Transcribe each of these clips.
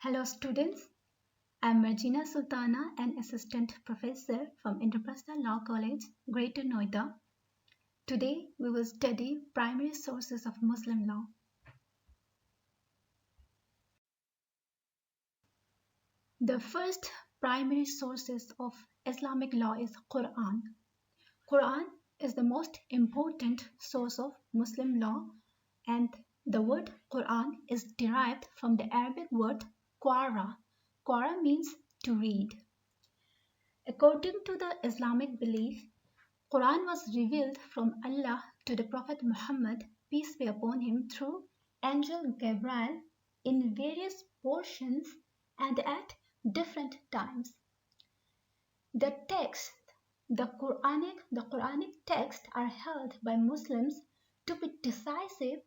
Hello students, I am Marjina Sultana, an assistant professor from Interpersonal Law College, Greater Noida. Today we will study primary sources of Muslim law. The first primary sources of Islamic law is Qur'an. Qur'an is the most important source of Muslim law, and the word Qur'an is derived from the Arabic word qara. Qara means to read. According to the Islamic belief, Quran was revealed from Allah to the Prophet Muhammad, peace be upon him, through angel Gabriel in various portions and at different times. The Quranic texts are held by Muslims to be decisive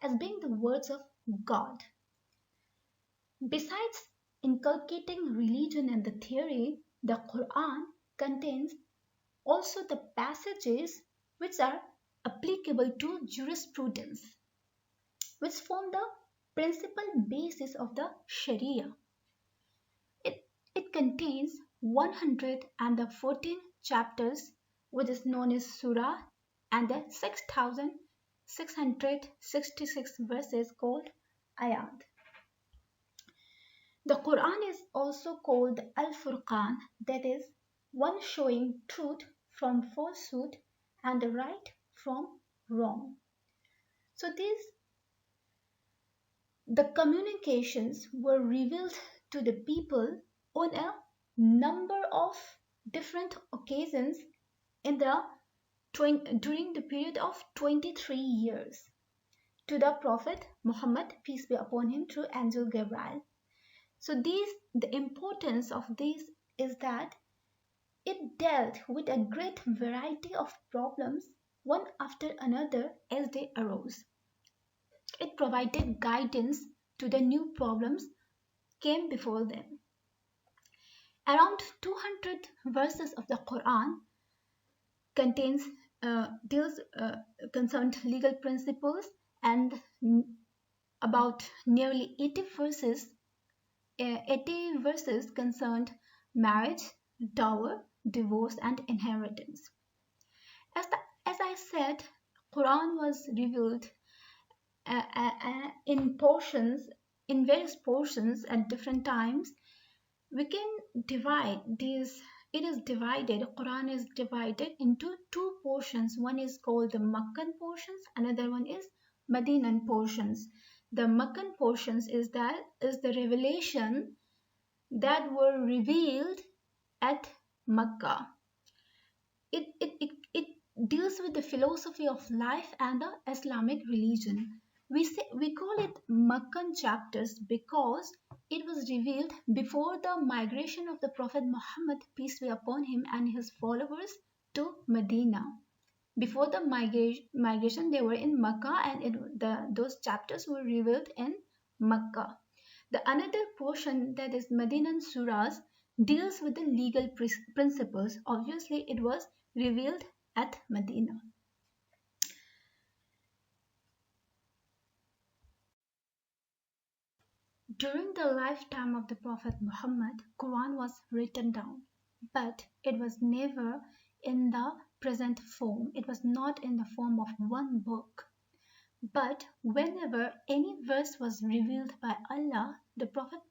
as being the words of God. Besides inculcating religion and the theory, the Quran contains also the passages which are applicable to jurisprudence, which form the principal basis of the Sharia. It contains 114 chapters, which is known as Surah, and the 6,666 verses called Ayat. The Quran is also called Al-Furqan, that is, one showing truth from falsehood and the right from wrong. So the communications were revealed to the people on a number of different occasions during the period of 23 years to the Prophet Muhammad, peace be upon him, through angel Gabriel. So the importance of this is that it dealt with a great variety of problems one after another as they arose. It provided guidance to the new problems came before them. Around 200 verses of the Quran contains concerned legal principles, and about nearly 80 verses concerned marriage, dower, divorce, and inheritance. As I said, Quran was revealed in various portions at different times. We can divide these. Quran is divided into two portions. One is called the Makkan portions, another one is Madinan portions. The Makkan portions is the revelation that were revealed at Makkah. It deals with the philosophy of life and the Islamic religion. We call it Makkan chapters because it was revealed before the migration of the Prophet Muhammad, peace be upon him, and his followers to Medina. Before the migration, they were in Makkah, and those chapters were revealed in Makkah. The another portion, that is Medinan Surahs, deals with the legal principles. Obviously, it was revealed at Medina. During the lifetime of the Prophet Muhammad, Quran was written down, but it was never in the present form. It was not in the form of one book. But whenever any verse was revealed by Allah, the Prophet,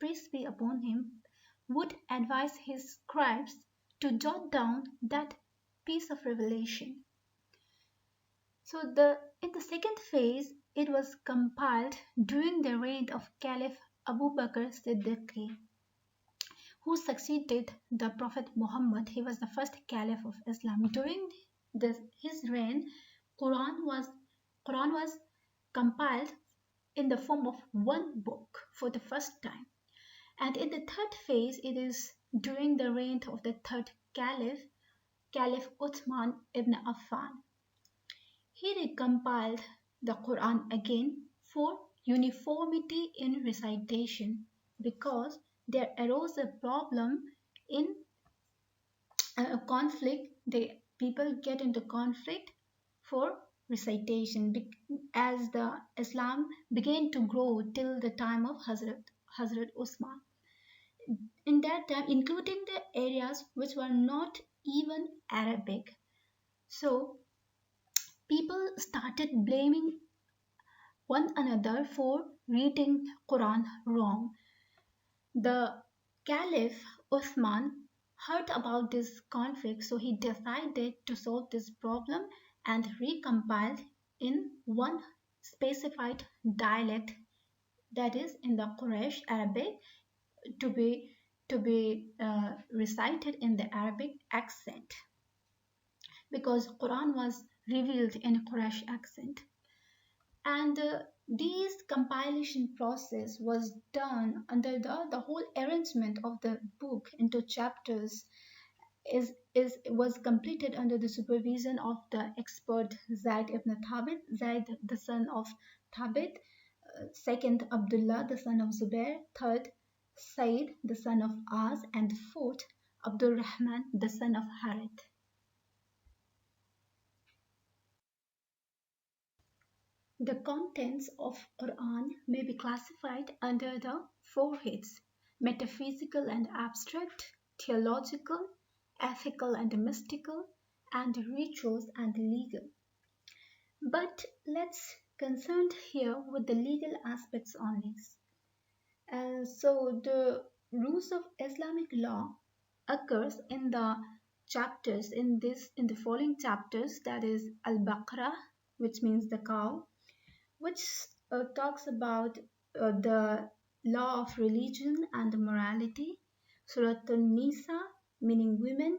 peace be upon him, would advise his scribes to jot down that piece of revelation. So in the second phase, it was compiled during the reign of Caliph Abu Bakr Siddiq, who succeeded the Prophet Muhammad. He was the first Caliph of Islam. During his reign, Quran was compiled in the form of one book for the first time. And in the third phase, it is during the reign of the third Caliph Uthman ibn Affan. He recompiled the Quran again for uniformity in recitation, because there arose a problem in a conflict. People get into conflict for recitation as the Islam began to grow till the time of Hazrat Usman. In that time, including the areas which were not even Arabic. So people started blaming one another for reading Quran wrong. The Caliph Uthman heard about this conflict, so he decided to solve this problem and recompiled in one specified dialect, that is in the Quraysh Arabic, to be recited in the Arabic accent, because Quran was revealed in Quraysh accent. And this compilation process was done under the whole arrangement of the book into chapters is was completed under the supervision of the expert Zaid ibn Thabit, Zaid the son of Thabit, second Abdullah the son of Zubair, third Said the son of Az, and fourth Abdul Rahman the son of Harith. The contents of Quran may be classified under the four heads: metaphysical and abstract, theological, ethical and mystical, and rituals and legal. But let's concerned here with the legal aspects only. So the rules of Islamic law occurs in the chapters in the following chapters, that is Al-Baqarah, which means the cow, which talks about the law of religion and morality. Surah An-Nisa, meaning women,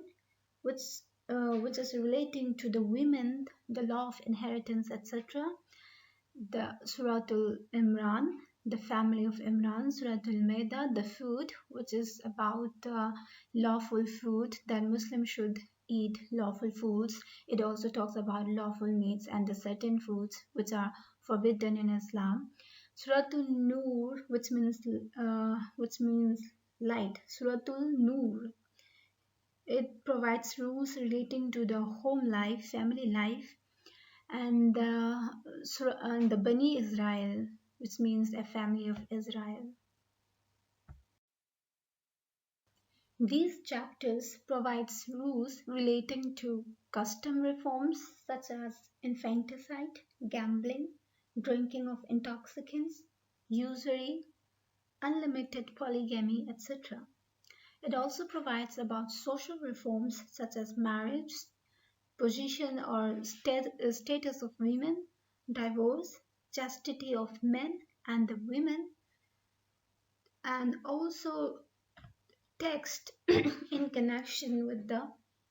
which which is relating to the women, the law of inheritance, etc. The Surah Al-Imran, the family of Imran. Surah Al-Maida, the food, which is about lawful food, that Muslims should eat lawful foods. It also talks about lawful meats and the certain foods which are forbidden in Islam. Surah An-Nur, which means light. Surah An-Nur, it provides rules relating to the home life, family life, and and the Bani Israel, which means a family of Israel. These chapters provides rules relating to custom reforms such as infanticide, gambling, drinking of intoxicants, usury, unlimited polygamy, etc. It also provides about social reforms such as marriage, position or status of women, divorce, chastity of men and the women, and also text in connection with the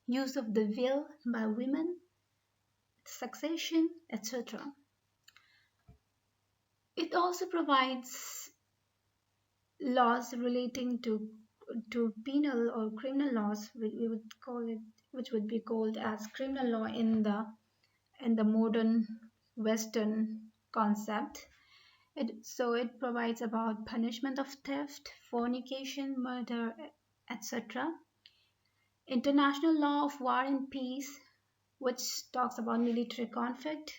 use of the veil by women, succession, etc. It also provides laws relating to penal or criminal laws, we would call it, which would be called as criminal law in the modern Western concept. So it provides about punishment of theft, fornication, murder, etc. International law of war and peace, which talks about military conflict,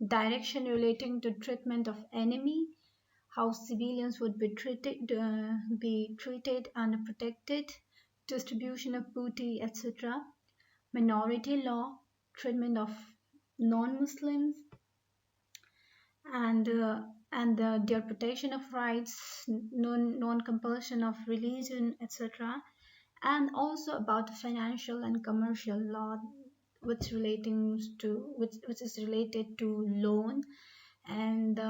direction relating to treatment of enemy, how civilians would be treated and protected, distribution of booty, etc. Minority law, treatment of non-Muslims, and their protection of rights, non-compulsion of religion, etc. And also about financial and commercial law, which is related to loan and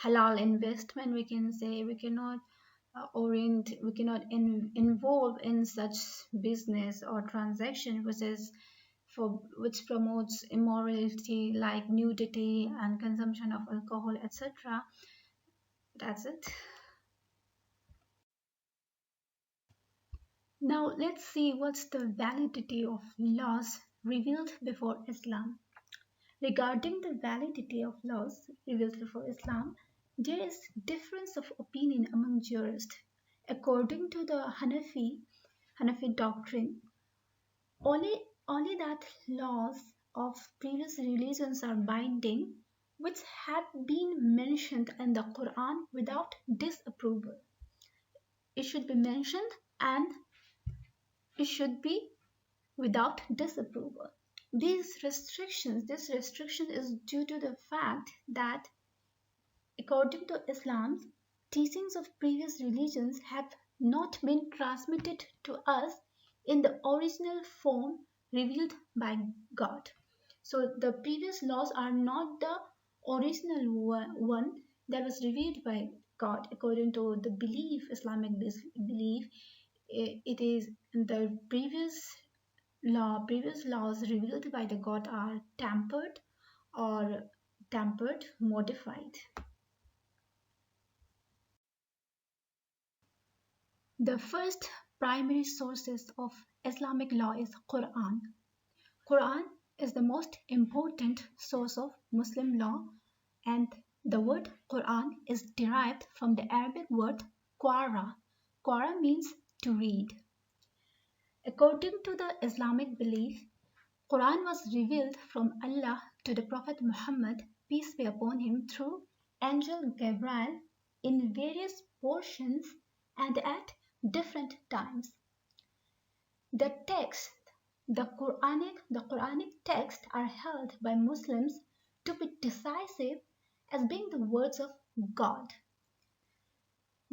halal investment. We can say we cannot involve in such business or transaction which promotes immorality like nudity and consumption of alcohol, etc. That's it. Now let's see what's the validity of laws revealed before Islam. Regarding the validity of laws revealed before Islam, there is difference of opinion among jurists. According to the Hanafi doctrine, only that laws of previous religions are binding which had been mentioned in the Quran without disapproval. it should be mentioned, and it should be without disapproval. This restriction is due to the fact that according to Islam, teachings of previous religions have not been transmitted to us in the original form revealed by God. So the previous laws are not the original one that was revealed by God according to the belief, Islamic belief. It is the previous laws revealed by the God are tampered, modified. The first primary sources of Islamic law is Qur'an. Qur'an is the most important source of Muslim law, and the word Qur'an is derived from the Arabic word qara. Qara means to read. According to the Islamic belief, Quran was revealed from Allah to the Prophet Muhammad, peace be upon him, through angel Gabriel in various portions and at different times. The text, the Quranic text are held by Muslims to be decisive as being the words of God.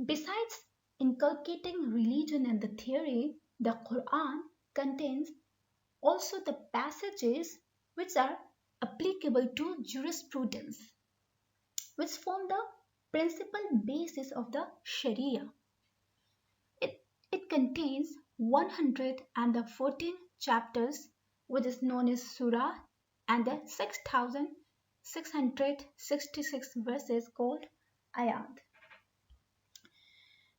Besides inculcating religion and the theory, the Quran contains also the passages which are applicable to jurisprudence, which form the principal basis of the Sharia. It contains 114 chapters, which is known as Surah, and the 6,666 verses called Ayat.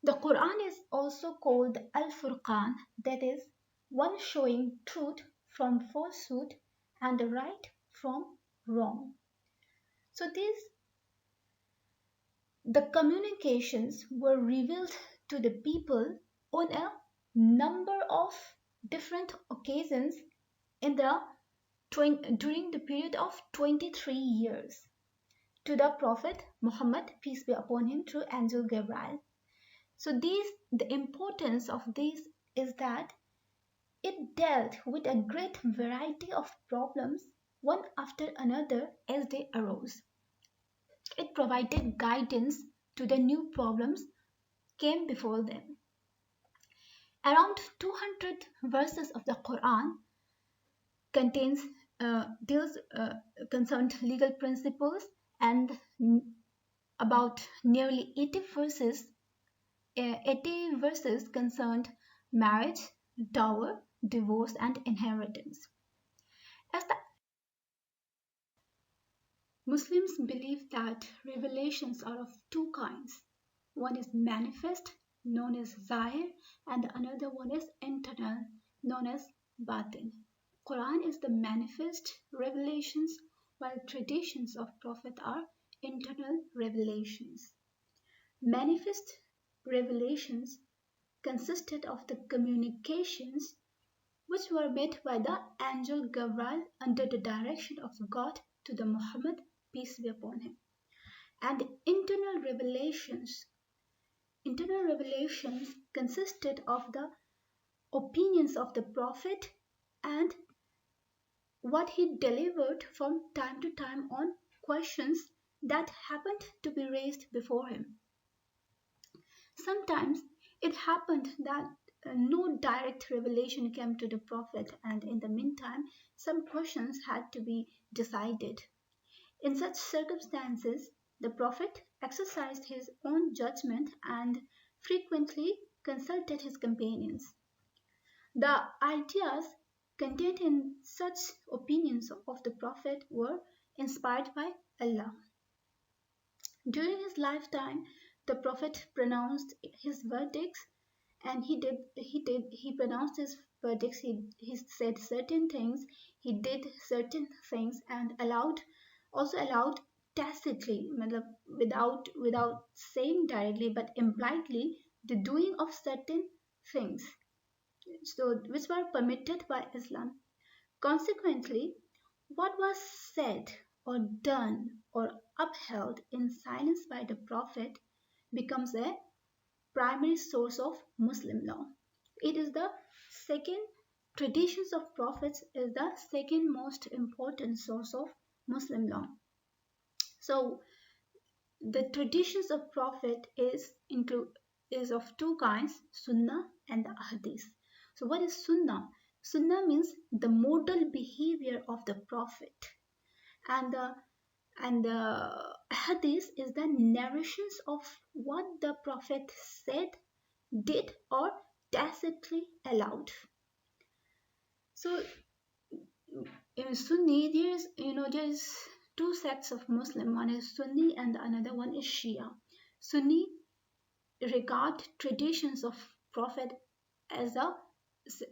The Quran is also called Al-Furqan, that is, one showing truth from falsehood and right from wrong. So the communications were revealed to the people on a number of different occasions in during the period of 23 years to the Prophet Muhammad, peace be upon him, through angel Gabriel. So the importance of this is that it dealt with a great variety of problems one after another as they arose. It provided guidance to the new problems came before them. Around 200 verses of the Quran contains deals concerned legal principles, and about nearly 80 verses concerned marriage, dower, divorce, and inheritance. As the Muslims believe that revelations are of two kinds. One is manifest, known as Zahir, and another one is internal, known as Batin. Quran is the manifest revelations, while traditions of Prophet are internal revelations. Manifest revelations consisted of the communications which were made by the angel Gabriel under the direction of God to the Muhammad, peace be upon him. And the internal revelations consisted of the opinions of the Prophet and what he delivered from time to time on questions that happened to be raised before him. Sometimes it happened that no direct revelation came to the Prophet, and in the meantime, some questions had to be decided. In such circumstances, the Prophet exercised his own judgment and frequently consulted his companions. The ideas contained in such opinions of the Prophet were inspired by Allah. During his lifetime, the Prophet pronounced his verdicts, and he pronounced his verdicts. He said certain things, he did certain things, and also allowed tacitly, without saying directly but impliedly, the doing of certain things, so which were permitted by Islam. Consequently, what was said or done or upheld in silence by the Prophet becomes a primary source of Muslim law. It is the second, traditions of prophets is the second most important source of Muslim law. So the traditions of prophet is of two kinds, Sunnah and the Ahadith. So what is Sunnah? Sunnah means the model behavior of the prophet, and the Ahadith is the narrations of what the prophet said, did, or tacitly allowed. So in Sunni, there's two sets of Muslim. One is Sunni and another one is Shia. Sunni regard traditions of Prophet as a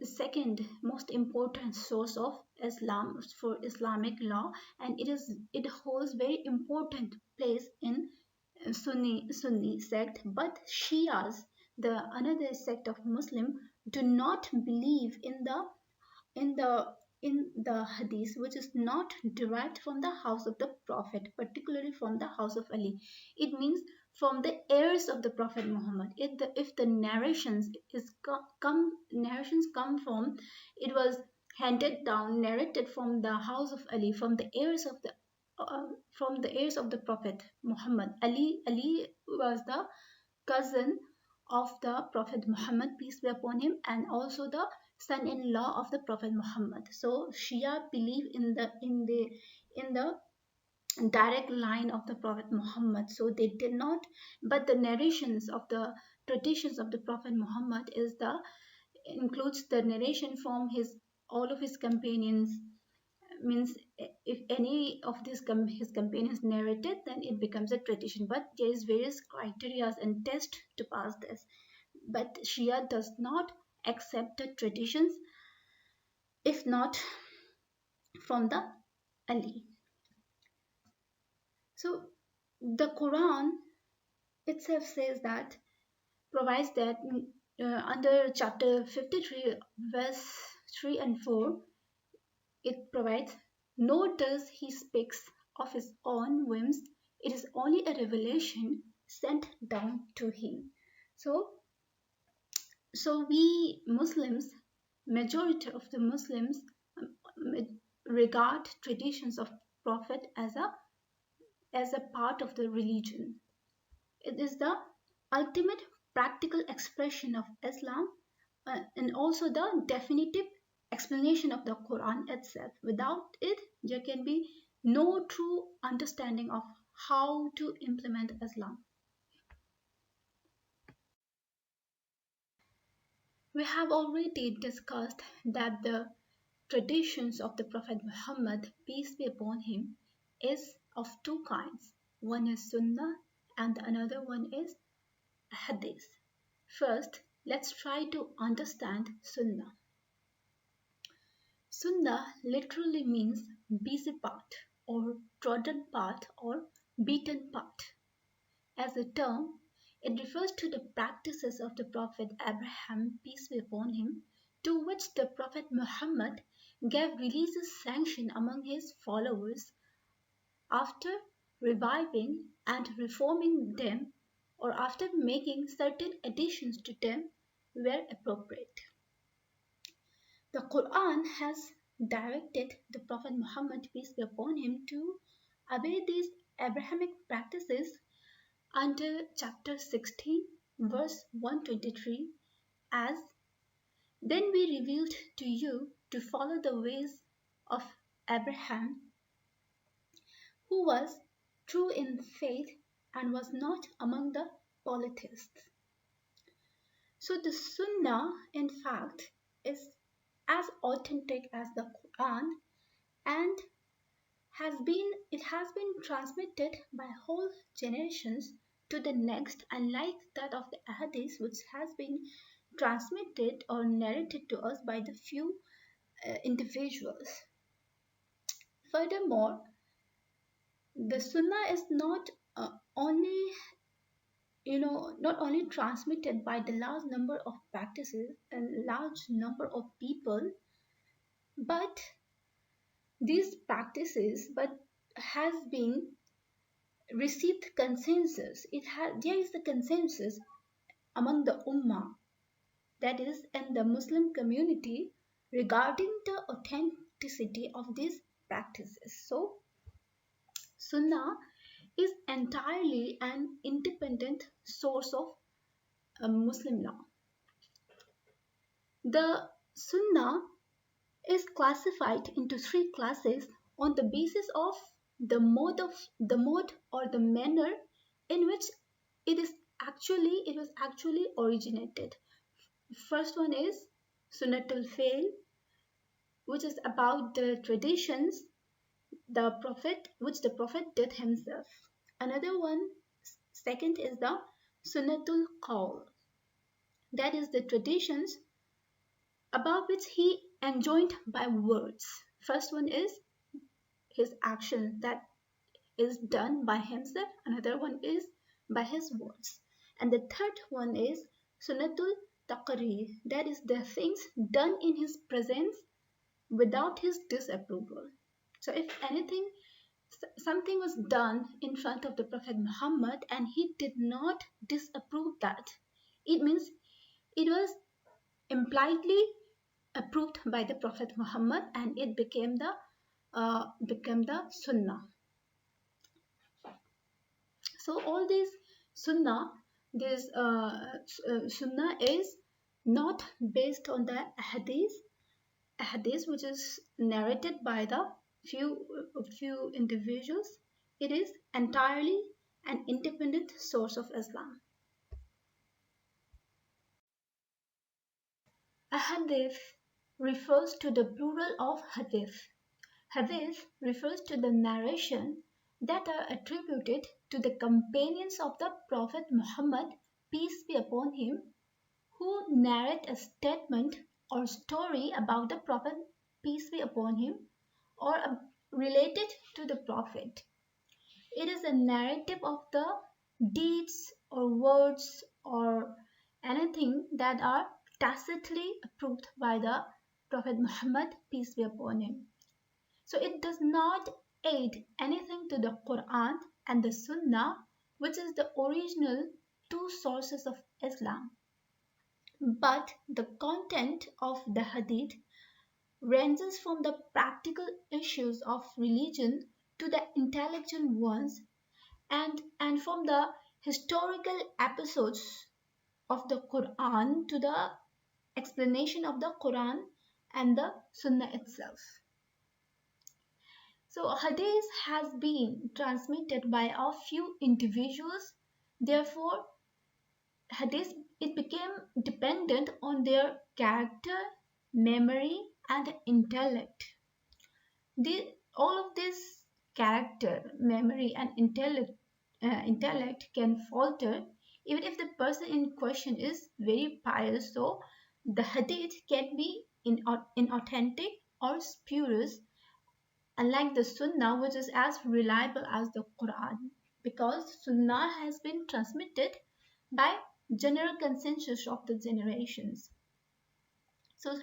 second most important source of Islam for Islamic law, and it holds very important place in Sunni sect. But Shias, the another sect of Muslim, do not believe in the in the hadith which is not derived from the house of the prophet, particularly from the house of Ali. It means from the heirs of the prophet Muhammad. If the narrations come from, it was handed down, narrated from the house of Ali, from the heirs of the prophet Muhammad. Ali was the cousin of the Prophet Muhammad, peace be upon him, and also the son-in-law of the Prophet Muhammad. So Shia believe in the direct line of the Prophet Muhammad. So they did not, but the narrations of the traditions of the Prophet Muhammad includes the narration from his all of his companions. Means if any of his companions narrated, then it becomes a tradition. But there is various criteria and tests to pass this. But Shia does not accept the traditions if not from the Ali. So the Quran itself says that, provides that under chapter 53 verse 3 and 4, it provides, nor does he speaks of his own whims, it is only a revelation sent down to him. So we Muslims, majority of the Muslims, regard traditions of prophet as a part of the religion. It is the ultimate practical expression of Islam, and also the definitive explanation of the Quran itself. Without it, there can be no true understanding of how to implement Islam. We have already discussed that the traditions of the Prophet Muhammad, peace be upon him, is of two kinds. One is Sunnah and another one is Hadith. First, let's try to understand Sunnah. Sunnah literally means busy path or trodden path or beaten path. As a term, it refers to the practices of the Prophet Abraham, peace be upon him, to which the Prophet Muhammad gave religious sanction among his followers after reviving and reforming them, or after making certain additions to them where appropriate. The Quran has directed the Prophet Muhammad, peace be upon him, to obey these Abrahamic practices under chapter 16, verse 123, as, then we revealed to you to follow the ways of Abraham, who was true in faith and was not among the polytheists. So the Sunnah, in fact, is as authentic as the Quran, and it has been transmitted by whole generations to the next, unlike that of the Ahadith, which has been transmitted or narrated to us by the few individuals. Furthermore, the Sunnah is only not only transmitted by the large number of practices and large number of people, but these practices has been received consensus. There is the consensus among the Ummah, that is, in the Muslim community, regarding the authenticity of these practices. So, Sunnah is entirely an independent source of Muslim law. The Sunnah is classified into three classes on the basis of the mode or the manner in which it was actually originated. First one is Sunnatul Fail, which is about the traditions the prophet did himself. Another one, second, is the Sunnatul Qawl, that is the traditions about which he enjoined by words. First one is his action that is done by himself, another one is by his words. And the third one is Sunnatul Taqrir, that is the things done in his presence without his disapproval. So if anything, something was done in front of the Prophet Muhammad and he did not disapprove that, it means it was impliedly approved by the Prophet Muhammad and it became the Sunnah. So all these Sunnah, this Sunnah is not based on the Ahadith, which is narrated by the few individuals. It is entirely an independent source of Islam. Ahadith refers to the plural of hadith. Hadith refers to the narration that are attributed to the companions of the Prophet Muhammad, peace be upon him, who narrate a statement or story about the Prophet, peace be upon him, or related to the Prophet. It is a narrative of the deeds or words or anything that are tacitly approved by the Prophet Muhammad, peace be upon him. So it does not aid anything to the Qur'an and the Sunnah, which is the original two sources of Islam. But the content of the Hadith ranges from the practical issues of religion to the intellectual ones, and from the historical episodes of the Quran to the explanation of the Quran and the Sunnah itself. So Hadith has been transmitted by a few individuals, therefore Hadith it became dependent on their character, memory, and intellect. All of this character, memory, and intellect can falter even if the person in question is very pious. So the hadith can be inauthentic or spurious, unlike the Sunnah, which is as reliable as the Quran, because Sunnah has been transmitted by general consensus of the generations. So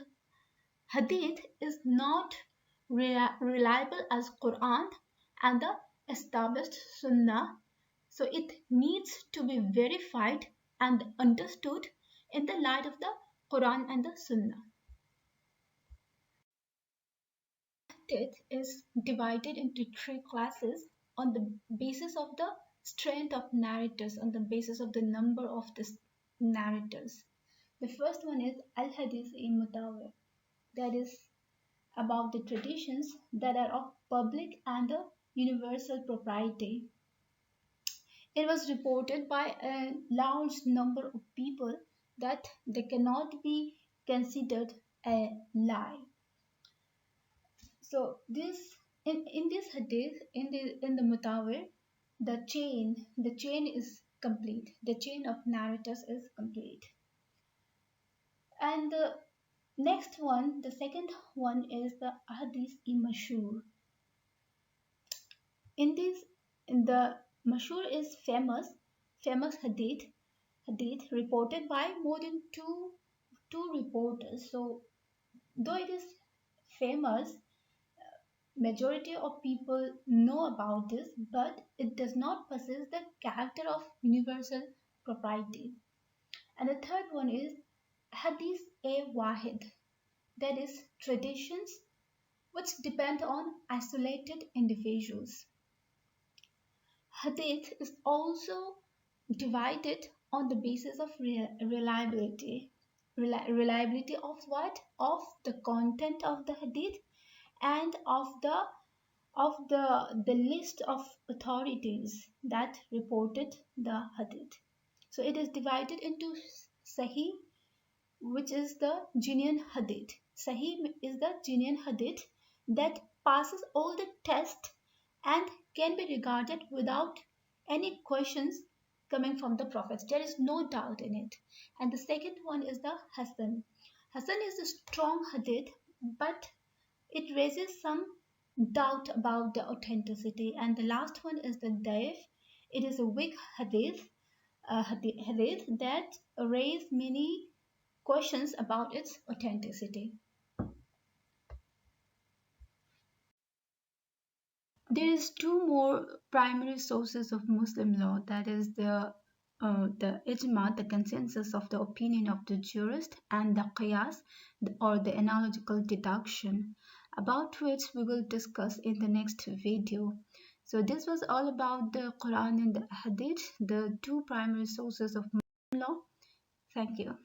Hadith is not reliable as Quran and the established Sunnah, so it needs to be verified and understood in the light of the Quran and the Sunnah. Hadith is divided into three classes on the basis of the strength of narrators, on the basis of the number of the narrators. The first one is Al-Hadith-i-Mutawwir, that is about the traditions that are of public and universal propriety. It was reported by a large number of people that they cannot be considered a lie. So in this hadith, in the Mutawwir, the chain is complete. The chain of narrators is complete. And the next one, the second one is the Ahadith-i-Mashhur. In the Mashhur is famous hadith reported by more than two reporters. So though it is famous, majority of people know about this, but it does not possess the character of universal propriety. And the third one is Hadith a-Wahid, that is traditions which depend on isolated individuals. Hadith is also divided on the basis of reliability. Reliability of what? Of the content of the hadith and of the list of authorities that reported the hadith. So it is divided into Sahih, which is the genuine hadith. Sahih is the genuine hadith that passes all the tests and can be regarded without any questions coming from the prophets. There is no doubt in it. And the second one is the Hasan. Hasan is a strong hadith, but it raises some doubt about the authenticity. And the last one is the Daif. It is a weak hadith, hadith that raise many questions about its authenticity. There is two more primary sources of Muslim law, that is the ijma, the consensus of the opinion of the jurist, and the qiyas, or the analogical deduction, about which we will discuss in the next video. So this was all about the Quran and the Hadith, the two primary sources of Muslim law. Thank you.